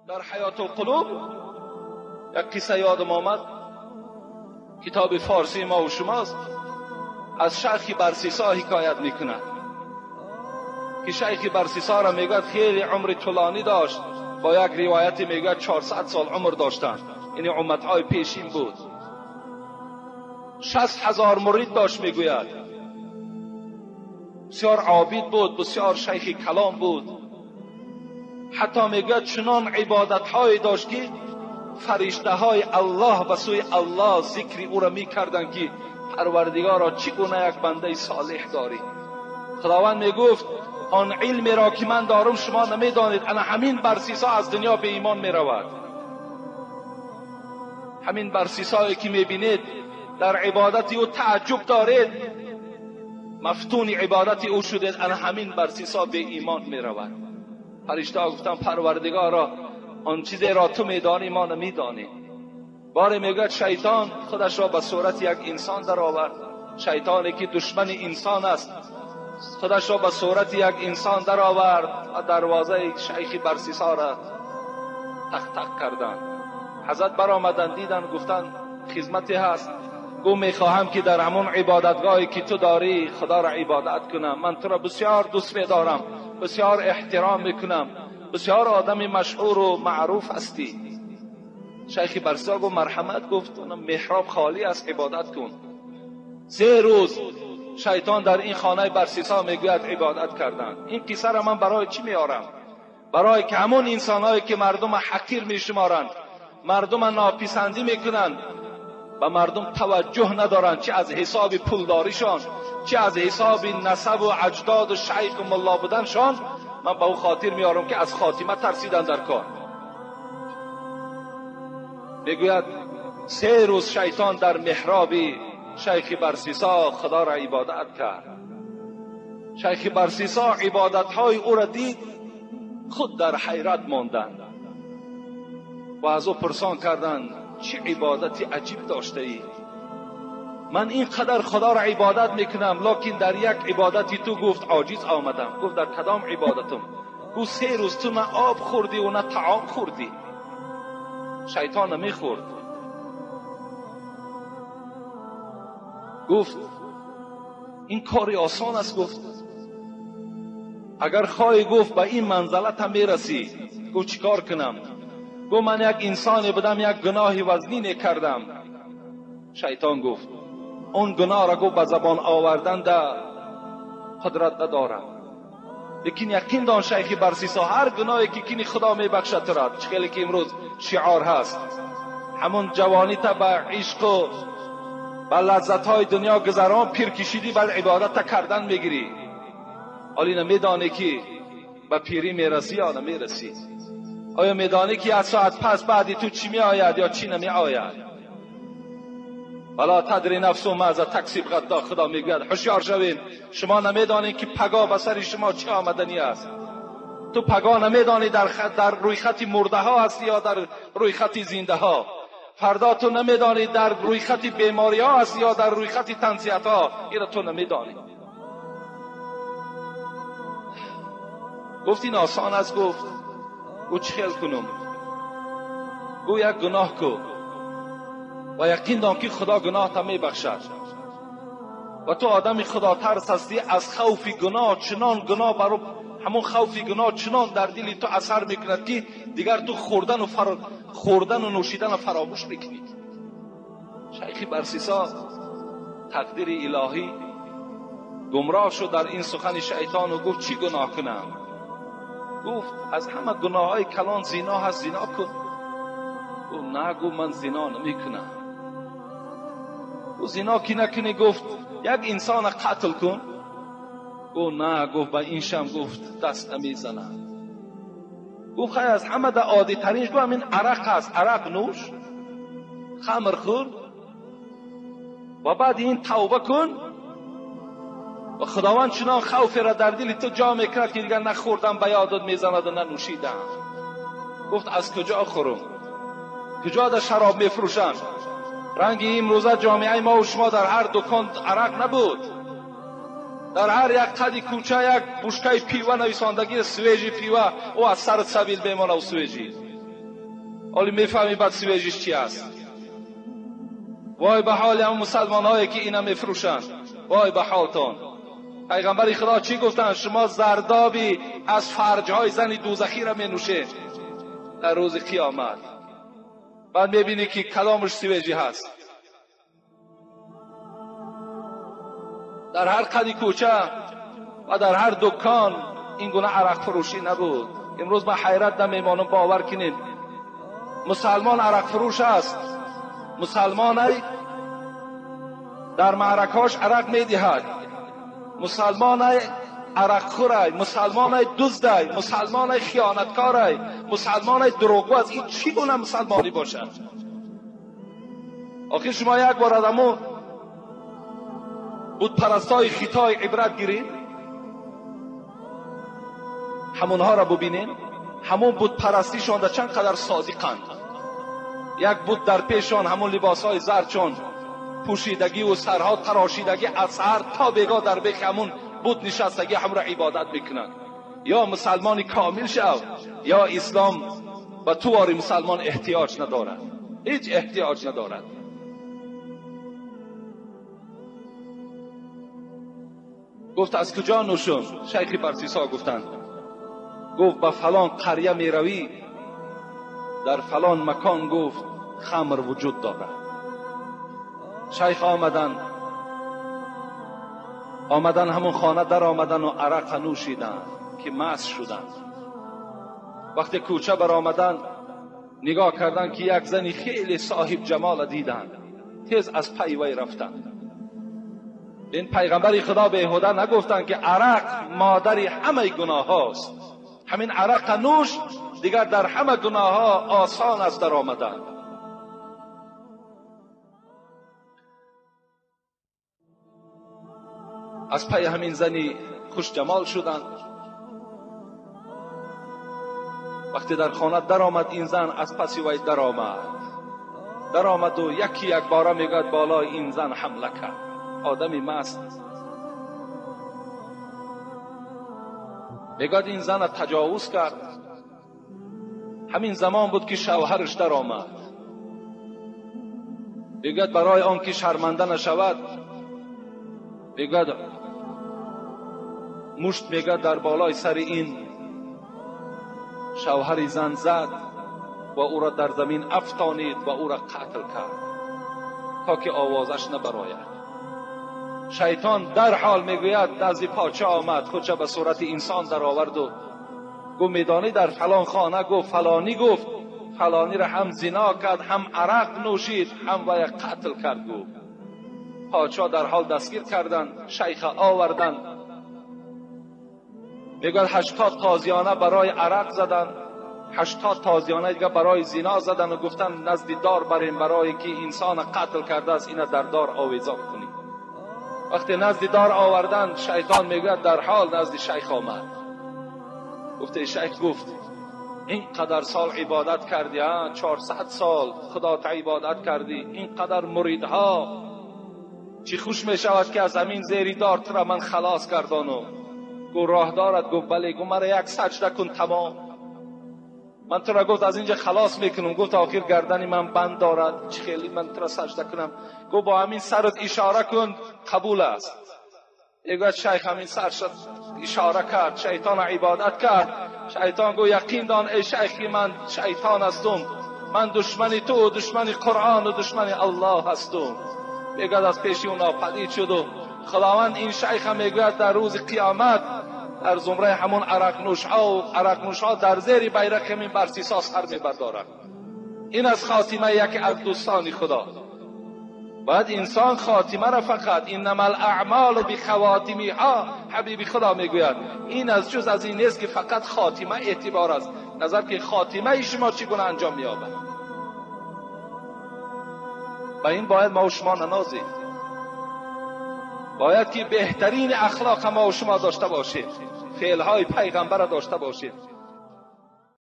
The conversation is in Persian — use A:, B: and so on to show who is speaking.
A: در حیات القلوب یک قصه یادم آمد، کتاب فارسی ما و شماست، از شیخ برسیسا حکایت میکنه که شیخ برسیسا را میگه خیلی عمر طولانی داشت، با یک روایت میگه 400 سال عمر داشتن، یعنی امتهای پیشین بود. 60,000 مرید داشت میگوید، بسیار عابد بود، بسیار شیخ کلام بود. حتی میگه چنان عبادت های داشت که فرشته های الله به سوی الله ذکر او را میکردن که پروردگارا چگونه یک بنده صالح داری. خداوند میگفت آن علمی را که من دارم شما نمیدانید، انا همین برسیسا از دنیا به ایمان میرود. همین برسیسایی که میبینید در عبادت او تعجب دارید، مفتون عبادت او شدید، انا همین برسیسا به ایمان میرود. فرشته ها گفتن پروردگارا آن چیزی را تو میدانی ما نمیدانی. باری میگه شیطان خودش را به صورت یک انسان در آورد، شیطانی که دشمن انسان است خودش را به صورت یک انسان در آورد و دروازه شیخ برسیسا را تق تق کردند. حضرت برآمدند، دیدن، گفتن خدمتی هست. گو میخواهم که در همون عبادتگاهی که تو داری خدا را عبادت کنم. من تو را بسیار دوست می‌دارم، بسیار احترام میکنم، بسیار آدم مشهور و معروف هستی. شیخ برسیسا گفت مرحمت، گفت محراب خالی است، عبادت کن. 3 روز شیطان در این خانه برسیسا میگوید عبادت کردن. این قصه را من برای چی میارم؟ برای که همون انسانایی که مردم حقیر میشمارند، مردم ناپسندی میکنند، به مردم توجه ندارند، چه از حساب پولداریشان، چه از حساب نسب و اجداد و شیخ و ملا بودنشان، من به او خاطر میارم که از خاتمه ترسیدن در کار. میگوید 3 روز شیطان در محراب شیخ برسیسا خدا را عبادت کرد. شیخ برسیسا عبادت های او را دید، خود در حیرت ماندند و از او پرسان کردند چه عبادتی عجیب داشته ای؟ من اینقدر خدا را عبادت میکنم، لکن در یک عبادتی تو گفت عاجز آمدم. گفت در کدام عبادتم؟ گفت 3 روز تو نه آب خوردی و نه طعام خوردی. شیطان نمیخورد. گفت این کاری آسان است. گفت اگر خواهی گفت به این منزلت هم میرسی. گفت چیکار کنم؟ گفت من یک انسانی بودم، یک گناهی وزنی کردم. شیطان گفت اون گناه را گفت به زبان آوردن قدرت ندارم، لیکن یقین دان شیخ برسیسا هر گناهی که کنی خدا میبخشد تو را. چخیلی که امروز شعار هست، همون جوانی تا به عشق و به لذت های دنیا گذران پیر کشیدی، بعد عبادت کردن میگیری، حالی نمیدانی که به پیری میرسی یا نمیرسی. آیا میدانی که از ساعت پس بعدی تو چی می آید یا چی نمی آید؟ ولا تدری نفس ماذا تکسب غدا. خدا میگوید هوشیار شوین، شما نمیدانید که پگاه به سر شما چه آمدنی است. تو پگاه نمیدانی در روی خط مرده ها هستی یا در روی خط زنده ها. فردا تو نمیدانی در روی خط بیماری ها هستی یا در روی خط تنصیت ها. این تو نمیدانی. گفت این آسان است. گفت او چه خیل کنم؟ گو یک گناه کو و یقین دان که خدا گناه تا می بخشد و تو آدم خدا ترس هستی. از خوف گناه، چنان گناه برو همون خوف گناه چنان در دل تو اثر میکند که دیگر تو خوردن و نوشیدن فراموش میکنی. شیخ برسیسا تقدیر الهی گمراه شد در این سخن شیطان و گفت چی گناه کنم؟ گفت از همه گناه های کلان زنا هست، زنا کن. گفت نه، گفت من زنا نمی کنم. گفت زنا کی نکنی؟ گفت یک انسان قتل کن. گفت نه، گفت به این شم گفت دست نمی زنم. گفت خیلی از همه در عادی ترینش گفت همین عرق هست، عرق نوش، خمر خور و بعد این توبه کن و خداوند چنان خوف را در دل تو جا میکند که دیگر نه خوردم به یادت میزند و نه نوشیدم. گفت از کجا خورم؟ کجا در شراب میفروشند؟ رنگ این روزه جامعه ما و شما در هر دکان عرق نبود. در هر یک قدی کوچه یک بشکه پیوه نویساندگی سویجی پیوه او از سر سبیل بیمانه و سویجی. حالی میفهمی بعد سویجش چی است. وای به حال هم مسلمان هایی که اینا میفروشن، وای به حالتان. پیغمبر خدا چی گفتن؟ شما زردابی از فرجهای زن دوزخی را می نوشید در روز قیامت. بعد میبینی که کلامش سویجی هست. در هر قدی کوچه و در هر دکان این گونه عرق فروشی نبود. امروز من حیرت نمیمانم، باور کنید مسلمان عرق فروش است. مسلمان در معرکاش عرق میدهد، مسلمان عرق خور، مسلمان دزد، مسلمان خیانتکار، مسلمان دروغگو. از این چی گونه مسلمانی باشد؟ آخر شما یک بار آدمو بود پرستای خطای عبرت گیرید، همونها را ببینید، همون بود پرستیشان در چند قدر صادقند. یک بود در پیشان همون لباسهای زرچون پوشیدگی و سرها تراشیدگی از سر تا بگاه در بیخ همون بود نشستگی هم را عبادت بکنند. یا مسلمانی کامل شو، یا اسلام و تو واری مسلمان احتیاج ندارد، هیچ احتیاج ندارد. گفت از کجا نوشم؟ شیخ برسیسا گفتند، گفت به فلان قریه می روی، در فلان مکان گفت خمر وجود دارد. شیخ آمدن همون خانه در آمدن و عرق نوشیدن که مست شدند. وقتی کوچه بر آمدن نگاه کردن که یک زنی خیلی صاحب جمال دیدند، تیز از پی وی رفتند. این پیغمبر خدا بیهوده نگفتند که عرق مادر همه گناه هاست. همین عرق نوش دیگر در همه گناه ها آسان است در آمدن. از پی همین زنی خوش جمال شدند. وقتی در خانه در آمد این زن، از پس وی در آمد و یکی یک باره میگد بالای این زن حمله کرد. آدمی مست میگد این زن تجاوز کرد. همین زمان بود که شوهرش در آمد. میگد برای آن که شرمنده نشود، میگد مشت میگد در بالای سر این شوهر زن زد و او را در زمین افشانید و او را قتل کرد تا که آوازش نبراید. شیطان در حال میگوید نزد پادشاه آمد، خودش به صورت انسان در آورد و گفت میدانی در فلان خانه گفت فلانی گفت فلانی را هم زنا کرد، هم عرق نوشید، هم وی قتل کرد. گفت پادشاه در حال دستگیر کردن، شیخ آوردن. میگوید 80 تازیانه برای عرق زدن، 80 تازیانه دیگه برای زنا زدن و گفتن نزد دار بریم برای که انسان قتل کرده است اینا در دار آویزان کنیم. وقتی نزد دار آوردن، شیطان میگوید در حال نزد شیخ آمد. گفته شیخ گفت اینقدر سال عبادت کردی، 400 سال خدا تا عبادت کردی، اینقدر مریدها، چی خوش می شود که از همین زیری دار تو را من خلاص کردانم. گفت راه دارد؟ گفت بله. گفت مرا یک سجده کن تمام، من تو را گفت از اینجا خلاص میکنم. گفت آخر گردنی من بند دارد، چه خیلی من تو را سجده کنم؟ گفت با همین سرت اشاره کن قبول است. گفت شیخ همین سرش اشاره کرد، شیطان عبادت کرد. شیطان گفت یقین دان ای شیخی من شیطان هستم، من دشمن تو، دشمن قرآن و دشمن الله هستم. میگوید از پیش اون پدید شد و خداوند این شیخ هم میگوید در روز قیامت در زمره همون عرق نوش ها در زیر بیرق همین برسیسا سر میبردارد. این از خاتمه یکی از دوستان خدا. باید انسان خاتمه را فقط انما الاعمال بخواتمها، حبیب خدا میگوید این از جز از این نیست که فقط خاتمه اعتبار است، نظر که خاتمه شما چگونه انجام مییابد. و این باید ما و شما ننازیم. باید که بهترین اخلاق ما و شما داشته باشید، فعلهای پیغمبر داشته باشید.